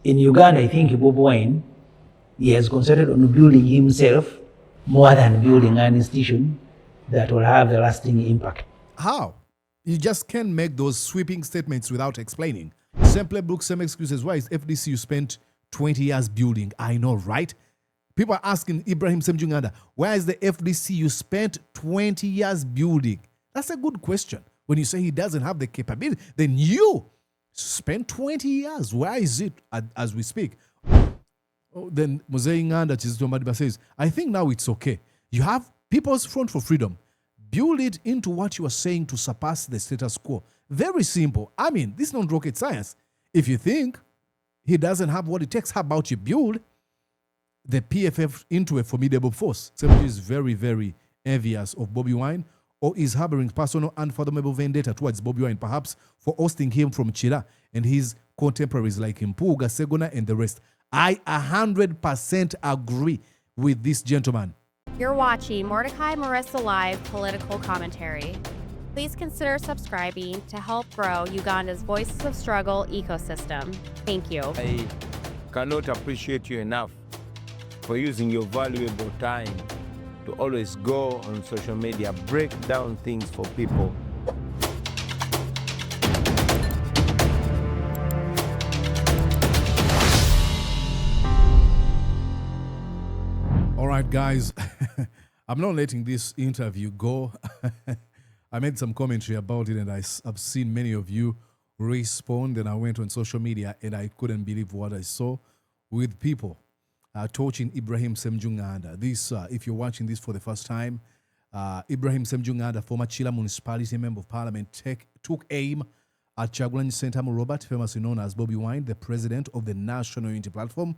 In Uganda, I think Bobi Wine, he has concentrated on building himself more than building an institution that will have a lasting impact. How? You just can't make those sweeping statements without explaining. Simple book, same excuses. Why is FDC you spent 20 years building? I know, right? People are asking Ibrahim Ssemujju Nganda, where is the FDC you spent 20 years building? That's a good question. When you say he doesn't have the capability, then you spent 20 years. Where is it as we speak? Oh, then Mzee Nganda Chizito Madiba says, I think now it's okay. You have People's Front for Freedom. Build it into what you are saying to surpass the status quo. Very simple. I mean, this is not rocket science. If you think he doesn't have what it takes, how about you build the PFF into a formidable force? Ssemujju is very, very envious of Bobi Wine, or is harboring personal unfathomable vendetta towards Bobi Wine, perhaps for ousting him from Chira and his contemporaries like Mpuga, Segona, and the rest. I 100% agree with this gentleman. You're watching Mordecai Marissa Live Political Commentary. Please consider subscribing to help grow Uganda's Voices of Struggle ecosystem. Thank you. I cannot appreciate you enough for using your valuable time to always go on social media, break down things for people. All right, guys, I'm not letting this interview go. I made some commentary about it, and I've seen many of you respond, and I went on social media, and I couldn't believe what I saw with people torching Ibrahim Ssemujju Nganda. This, if you're watching this for the first time, Ibrahim Ssemujju Nganda, former Chila Municipality Member of Parliament, took aim at Kyagulanyi Ssentamu Robert, famously known as Bobi Wine, the president of the National Unity Platform,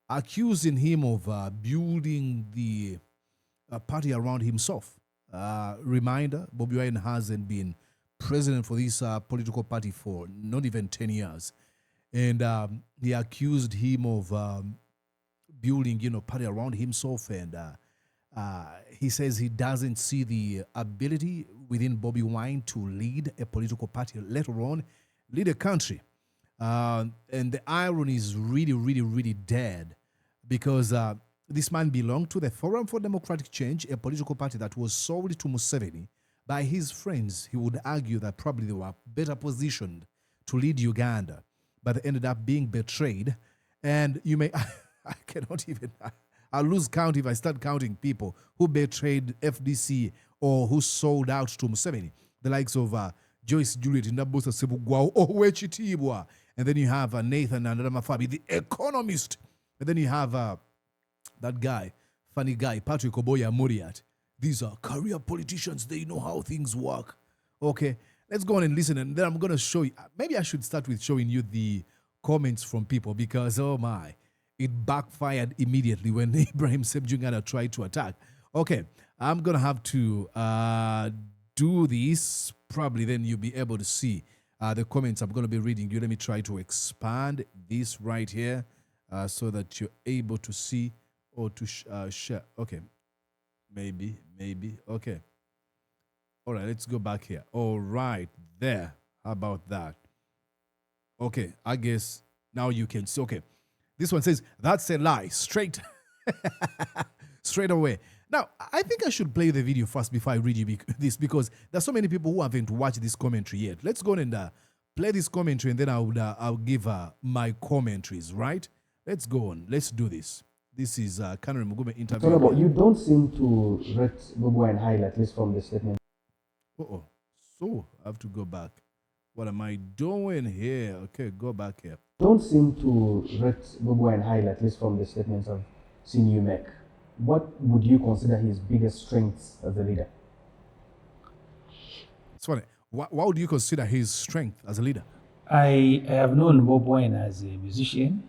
accusing him of building the party around himself. Reminder, Bobi Wine hasn't been president for this political party for not even 10 years. And he accused him of building, party around himself. And he says he doesn't see the ability within Bobi Wine to lead a political party, let alone lead a country. And the irony is really, really, really dead, because this man belonged to the Forum for Democratic Change, a political party that was sold to Museveni by his friends. He would argue that probably they were better positioned to lead Uganda, but they ended up being betrayed. And you may, I cannot even, I'll lose count if I start counting people who betrayed FDC or who sold out to Museveni. The likes of Joyce Juliet, Ndabusa Sebugwao, Owechitibwa. And then you have Nathan Andamafabi, the economist. And then you have that guy, funny guy, Patrick Oboya Muriat. These are career politicians. They know how things work. Okay, let's go on and listen. And then I'm going to show you. Maybe I should start with showing you the comments from people, because, oh my, it backfired immediately when Ibrahim Ssemujju Nganda tried to attack. Okay, I'm going to have to do this. Probably then you'll be able to see the comments I'm going to be reading you. Let me try to expand this right here so that you're able to see or to share. Okay, maybe. Okay. All right, let's go back here. All right, there. How about that? Okay, I guess now you can see. Okay, this one says, that's a lie, straight away. Now, I think I should play the video first before I read you this, because there's so many people who haven't watched this commentary yet. Let's go and play this commentary, and then I'll give my commentaries, right? Let's go on. Let's do this. This is Kanari Mugume interview. But you don't seem to rate Bobi Wine highly, at least from the statement. So I have to go back. What am I doing here? Okay, go back here. Don't seem to rate Bobi Wine highly, at least from the statements I've seen you make. What would you consider his biggest strengths as a leader? It's funny. What would you consider his strength as a leader? I have known Bobi Wine as a musician.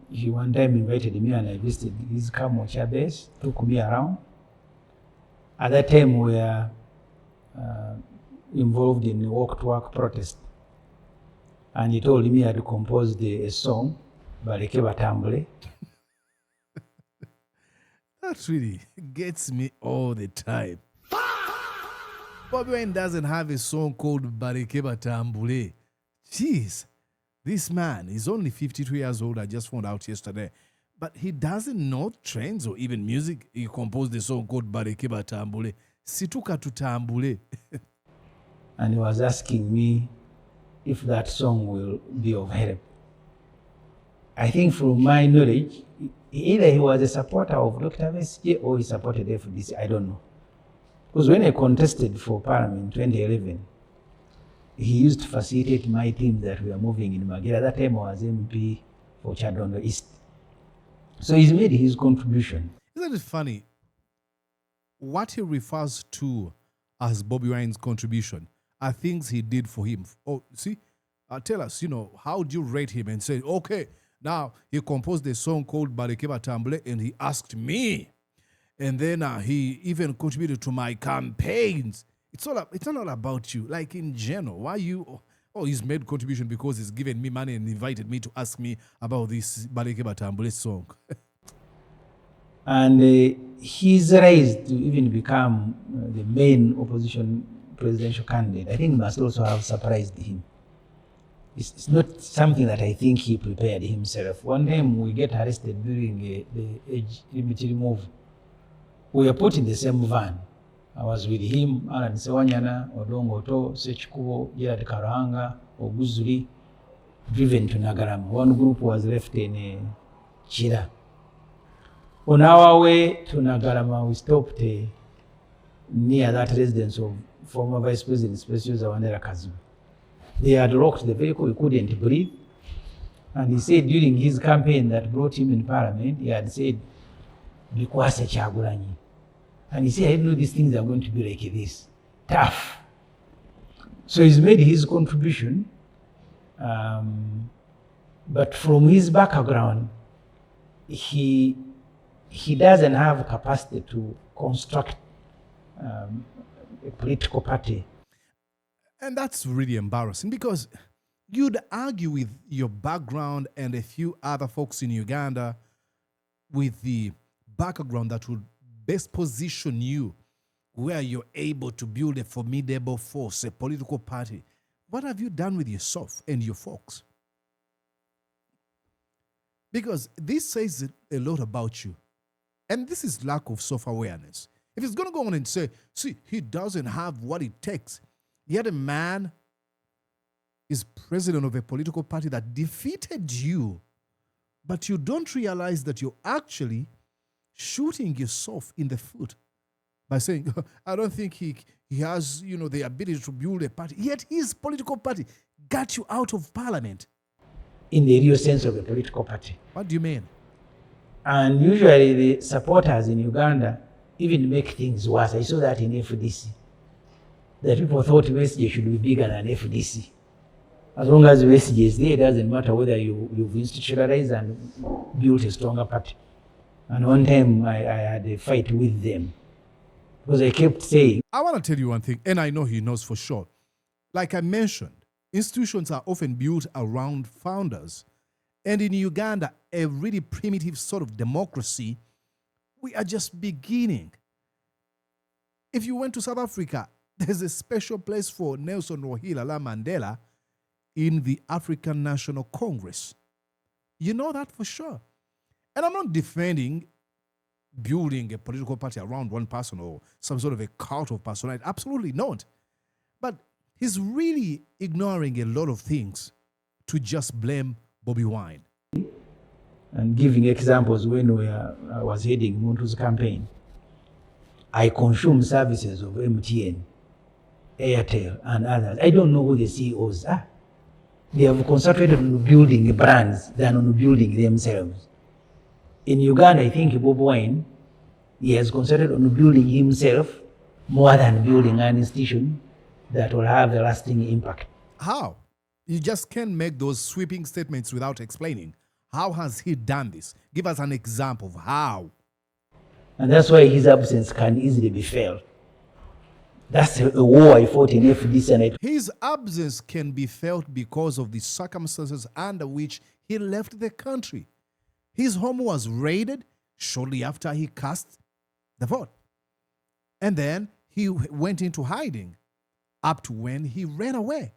He one time invited me and I visited his Kamocha base, took me around. At that time, we were involved in walk-to-work protest. And he told me I had composed a song, Baleke Batambule. That really gets me all the time. Bobi Wine doesn't have a song called Baleke Batambule. Jeez. This man is only 52 years old. I just found out yesterday. But he doesn't know trends or even music. He composed a song called Barekeba Tambule. Situka tutambule. And he was asking me if that song will be of help. I think from my knowledge, either he was a supporter of Dr. Besigye or he supported FDC, I don't know. Because when I contested for Parliament in 2011, he used to facilitate my team that we are moving in Magera. That time I was MP for Chadondo East. So he's made his contribution. Isn't it funny? What he refers to as Bobi Wine's contribution are things he did for him. Oh, see, tell us, how do you rate him and say, okay, now he composed a song called Barekeba Tambule and he asked me. And then he even contributed to my campaigns. It's not all about you. Like in general, why you? Oh, he's made contribution because he's given me money and invited me to ask me about this Barekeba Tambule song. And his rise to even become the main opposition presidential candidate, I think must also have surprised him. It's not something that I think he prepared himself. One time we get arrested during the age limit remove. We were put in the same van. I was with him, Alan Sewanyana, Odongo To, Sechikubo, Gerard Karanga, Oguzuri, driven to Nagarama. One group was left in Chira. On our way to Nagarama, we stopped near that residence of former Vice President Special Zawandera Kazu. They had locked the vehicle, we couldn't breathe. And he said during his campaign that brought him in Parliament, he had said, Bikwase Chagulanyi. And he said, I didn't know these things are going to be like this. Tough. So he's made his contribution. But from his background, he doesn't have capacity to construct a political party. And that's really embarrassing because you'd argue with your background and a few other folks in Uganda with the background that would best position you where you're able to build a formidable force, a political party. What have you done with yourself and your folks? Because this says a lot about you. And this is lack of self-awareness. If he's going to go on and say, see, he doesn't have what it takes, yet a man is president of a political party that defeated you, but you don't realize that you're actually shooting yourself in the foot by saying, I don't think he has, the ability to build a party. Yet his political party got you out of parliament. In the real sense of a political party. What do you mean? And usually the supporters in Uganda even make things worse. I saw that in FDC. That people thought Besigye should be bigger than FDC. As long as Besigye is there, it doesn't matter whether you've institutionalized and built a stronger party. And one time I had a fight with them because I kept saying. I want to tell you one thing, and I know he knows for sure. Like I mentioned, institutions are often built around founders. And in Uganda, a really primitive sort of democracy, we are just beginning. If you went to South Africa, there's a special place for Nelson Rolihlahla Mandela in the African National Congress. You know that for sure. And I'm not defending building a political party around one person or some sort of a cult of personality. Absolutely not. But he's really ignoring a lot of things to just blame Bobi Wine. And giving examples when I was heading Muntu campaign, I consume services of MTN, Airtel, and others. I don't know who the CEOs are. They have concentrated on building brands than on building themselves. In Uganda, I think Bobi Wine, he has concentrated on building himself more than building an institution that will have a lasting impact. How? You just can't make those sweeping statements without explaining. How has he done this? Give us an example of how. And that's why his absence can easily be felt. That's a war I fought in FDC. His absence can be felt because of the circumstances under which he left the country. His home was raided shortly after he cast the vote. And then he went into hiding up to when he ran away.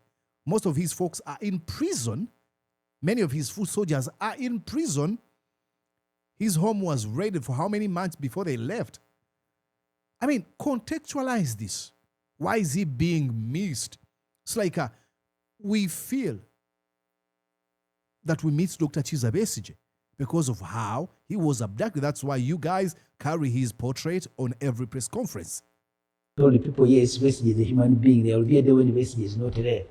Most of his folks are in prison Many of his foot soldiers are in prison. His home was raided for how many months before they left? I mean, contextualize this. Why is he being missed? It's like we feel that we miss Dr. Chiza Besigye because of how he was abducted. That's why you guys carry his portrait on every press conference. Told the people, yes, Besigye is a human being. There will be a day when Besigye is not there.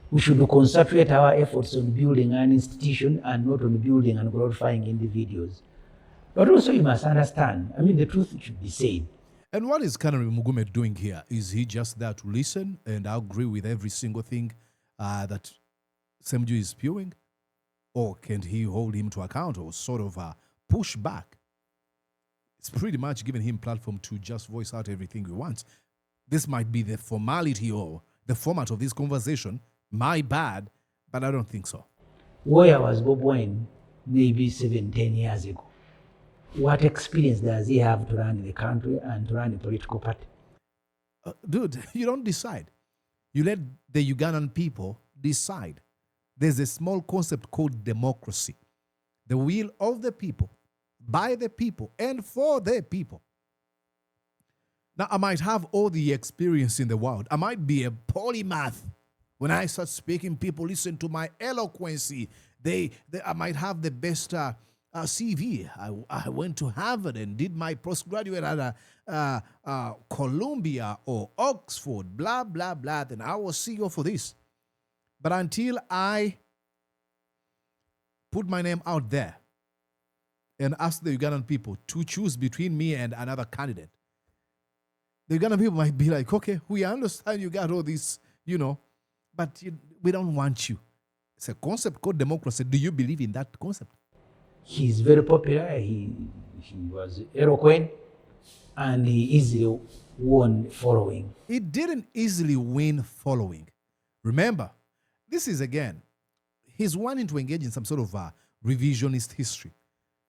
We should concentrate our efforts on building an institution and not on building and glorifying individuals. But also you must understand, I mean, the truth should be said. And what is Kanari Mugume doing here? Is he just there to listen and agree with every single thing that Ssemujju is spewing? Or can he hold him to account or sort of push back? It's pretty much giving him platform to just voice out everything he wants. This might be the formality or the format of this conversation. My bad, but I don't think so. Where was Bobi Wine maybe 7-10 years ago? What experience does he have to run the country and to run a political party? Dude, you don't decide. You let the Ugandan people decide. There's a small concept called democracy. The will of the people, by the people, and for the people. Now, I might have all the experience in the world. I might be a polymath. When I start speaking, people listen to my eloquency. I might have the best CV. I went to Harvard and did my postgraduate at Columbia or Oxford, blah, blah, blah. Then I was CEO for this. But until I put my name out there and ask the Ugandan people to choose between me and another candidate, the Ugandan people might be like, okay, we understand you got all this, but we don't want you. It's a concept called democracy. Do you believe in that concept? He's very popular. He was eloquent, and he easily won following. He didn't easily win following. Remember, this is, again, he's wanting to engage in some sort of revisionist history.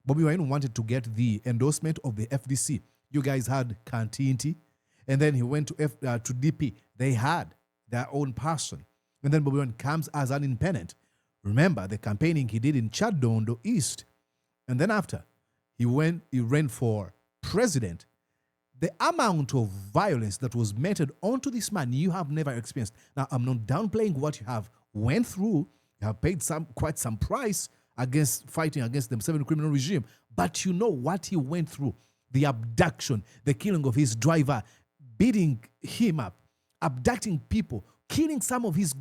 Bobi Wine wanted to get the endorsement of the FDC. You guys had Kantinti, and then he went to DP. They had their own person. And then Bobi Wine comes as an independent. Remember the campaigning he did in Chadondo East. And then after, he ran for president. The amount of violence that was meted onto this man, you have never experienced. Now, I'm not downplaying what you have went through. You have paid quite some price against fighting against the Museveni criminal regime. But you know what he went through. The abduction, the killing of his driver, beating him up, abducting people, killing some of his...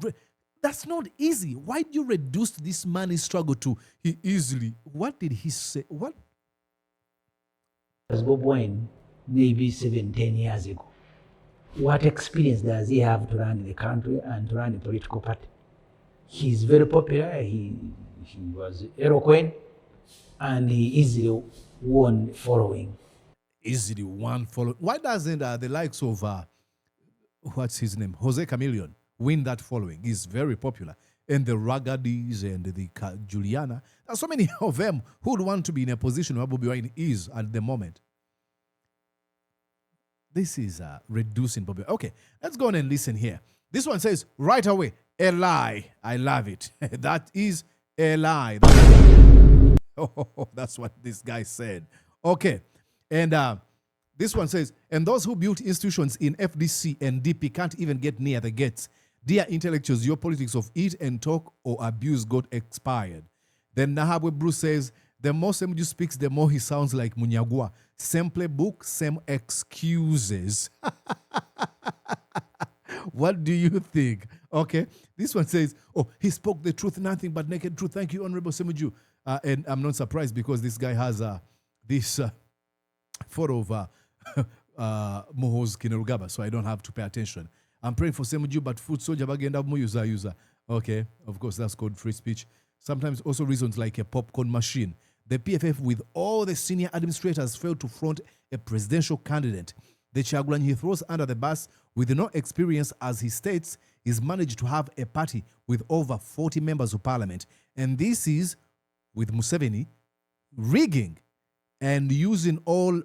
That's not easy. Why do you reduce this man's struggle to he easily... What did he say? What? As Bobi Wine maybe 7-10 years ago, what experience does he have to run the country and to run a political party? He's very popular. He was eloquent, and he easily won following. Easily won following. Why doesn't the likes of what's his name, Jose Chameleon, win that following? He's very popular. And the Ragadis and the Juliana. There are so many of them who would want to be in a position where Bobi Wine is at the moment. This is reducing Bobi Wine. Okay, let's go on and listen here. This one says, right away, a lie. I love it. That is a lie. Oh, that's what this guy said. Okay, and this one says, and those who built institutions in FDC and DP can't even get near the gates. Dear intellectuals, your politics of eat and talk or abuse got expired. Then Nahabwe Bruce says, the more Ssemujju speaks, the more he sounds like Munyagwa. Same playbook, same excuses. What do you think? Okay. This one says, oh, he spoke the truth, nothing but naked truth. Thank you, Honorable Ssemujju. And I'm not surprised because this guy has this photo of Moho's Kinerugaba, so I don't have to pay attention. I'm praying for Ssemujju, but food soldier bagenda user. Okay, of course, that's called free speech. Sometimes also reasons like a popcorn machine. The PFF, with all the senior administrators, failed to front a presidential candidate. The Chagulanyi he throws under the bus with no experience, as he states, he's managed to have a party with over 40 members of parliament. And this is, with Museveni, rigging and using all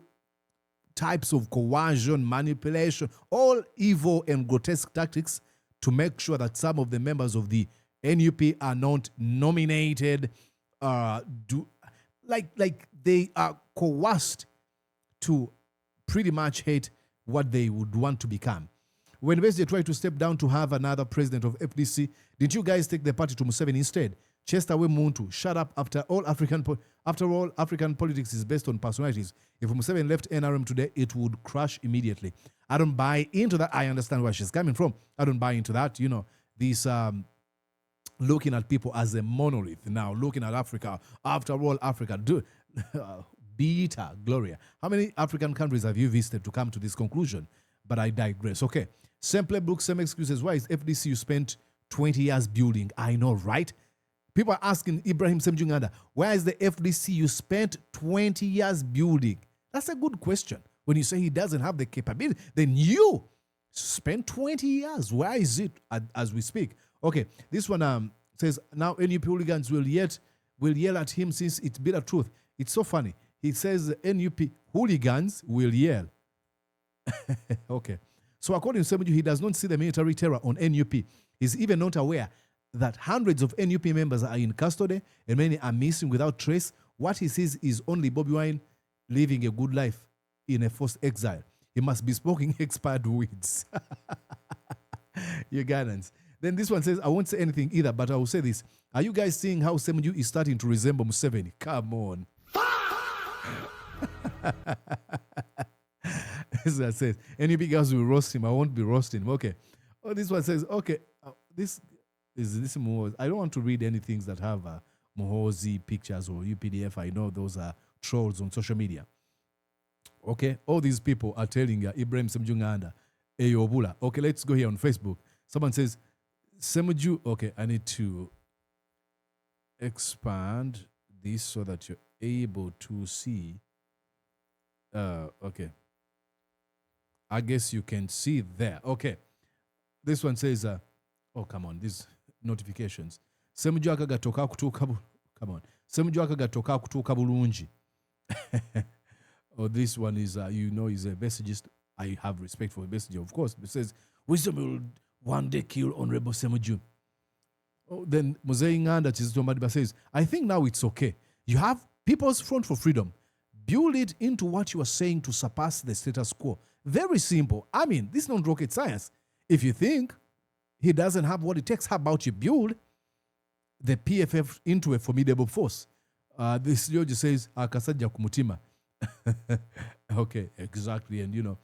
types of coercion, manipulation, all evil and grotesque tactics to make sure that some of the members of the NUP are not nominated, like they are coerced to pretty much hate what they would want to become. When Besigye tried to step down to have another president of FDC, did you guys take the party to Museveni instead? Chased away Muntu. Shut up. After all, African politics is based on personalities. If Museveni left NRM today, it would crash immediately. I don't buy into that. I understand where she's coming from. I don't buy into that. You know, this looking at people as a monolith now, looking at Africa. After all, Africa, Beta, Gloria. How many African countries have you visited to come to this conclusion? But I digress. Okay. Same playbook, same excuses. Why is FDC you spent 20 years building? I know, right? People are asking Ibrahim Ssemujju Nganda, where is the FDC you spent 20 years building? That's a good question. When you say he doesn't have the capability, then you spent 20 years. Where is it as we speak? Okay, this one says, now NUP hooligans will yell at him since it's bitter truth. It's so funny. He says NUP hooligans will yell. Okay. So according to Ssemujju, he does not see the military terror on NUP. He's even not aware that hundreds of NUP members are in custody and many are missing without trace. What he sees is only Bobi Wine living a good life in a forced exile. He must be smoking expired weeds. Ugandans. Then this one says, I won't say anything either, but I will say this. Are you guys seeing how Ssemujju is starting to resemble Museveni? Come on. That says, any big girls will roast him. I won't be roasting him. Okay. Oh, this one says, okay, this Mohozi. I don't want to read any things that have Mohozi pictures or UPDF. I know those are trolls on social media. Okay. All these people are telling Ibrahim Ssemujju Nganda, Eyobula. Okay, let's go here on Facebook. Someone says, Ssemujju. Okay, I need to expand this so that you're able to see. Okay. I guess you can see there. Okay. This one says, oh, come on, these notifications. Ssemujju akagatoka kutuuka come on. Ssemujju akagatoka kutuuka bulungi. Oh, this one is, is a messagist. I have respect for a messenger, of course. It says, wisdom will one day kill Honorable Ssemujju. Oh, then Mosei Nganda Chizito Madiba says, I think now it's okay. You have People's Front for Freedom. Build it into what you are saying to surpass the status quo. Very simple. I mean, this is not rocket science. If you think he doesn't have what it takes, how about you build the PFF into a formidable force? This George says, Akasajja kumutima. Okay, exactly. And,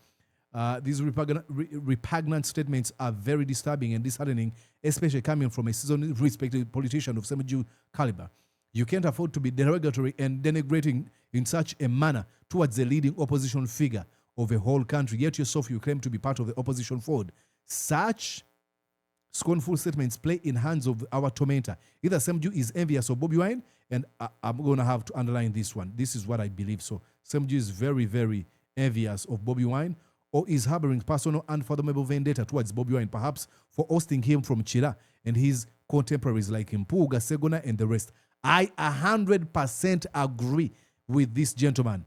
these repugnant statements are very disturbing and disheartening, especially coming from a seasoned, respected politician of Ssemujju caliber. You can't afford to be derogatory and denigrating in such a manner towards the leading opposition figure of a whole country, yet yourself you claim to be part of the opposition fold. Such scornful statements play in hands of our tormentor. Either Ssemujju is envious of Bobi Wine, and I'm going to have to underline this one. This is what I believe. So Ssemujju is very, very envious of Bobi Wine, or is harboring personal unfathomable vendetta towards Bobi Wine, perhaps for ousting him from Chira and his contemporaries like Mpuga, Segona, and the rest. I 100% agree with this gentleman,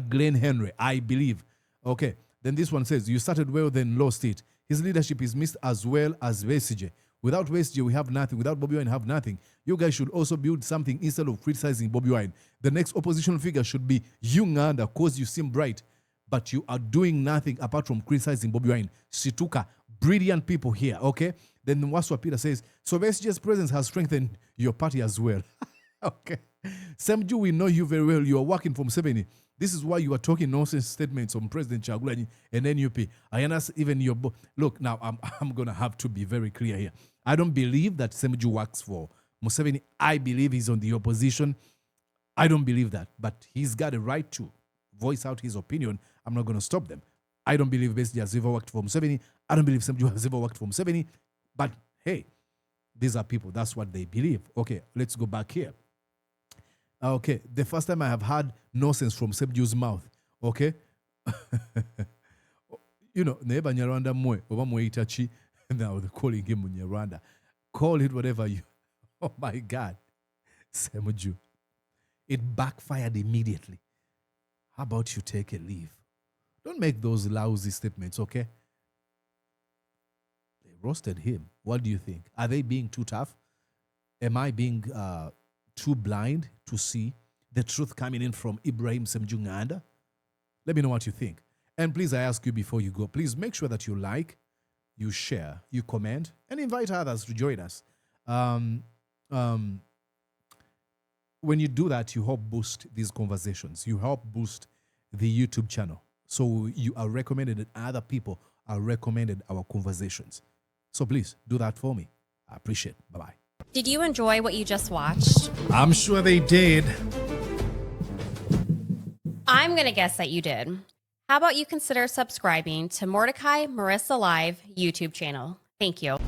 Glenn Henry, I believe. Okay, then this one says, you started well, then lost it. His leadership is missed as well as Besigye. Without Besigye, we have nothing. Without Bobi Wine, have nothing. You guys should also build something instead of criticizing Bobi Wine. The next opposition figure should be you, Nganda, because you seem bright, but you are doing nothing apart from criticizing Bobi Wine. Situka, brilliant people here, okay? Then Waswa Peter says, so Besigye's presence has strengthened your party as well. Okay. Ssemujju, we know you very well. You are working from 70. This is why you are talking nonsense statements on President Chagulanyi and NUP. I understand even your... Look, now I'm going to have to be very clear here. I don't believe that Ssemujju works for Museveni. I believe he's on the opposition. I don't believe that. But he's got a right to voice out his opinion. I'm not going to stop them. I don't believe Besigye has ever worked for Museveni. I don't believe Ssemujju has ever worked for Museveni. But hey, these are people. That's what they believe. Okay, let's go back here. Okay, the first time I have heard nonsense from Ssemujju's mouth. Okay? Neba Nyarwanda mwe, oba mwe itachi. Now they're calling him Nyarwanda. Call it whatever you... Oh my God. Ssemujju. It backfired immediately. How about you take a leave? Don't make those lousy statements, okay? roasted him. What do you think? Are they being too tough? Am I being too blind to see the truth coming in from Ibrahim Ssemujju Nganda? Let me know what you think. And please, I ask you before you go, please make sure that you like, you share, you comment, and invite others to join us. When you do that, you help boost these conversations. You help boost the YouTube channel. So you are recommended and other people are recommended our conversations. So please do that for me. I appreciate it. Bye-bye. Did you enjoy what you just watched? I'm sure they did. I'm going to guess that you did. How about you consider subscribing to Mordecai Marissa Live YouTube channel? Thank you.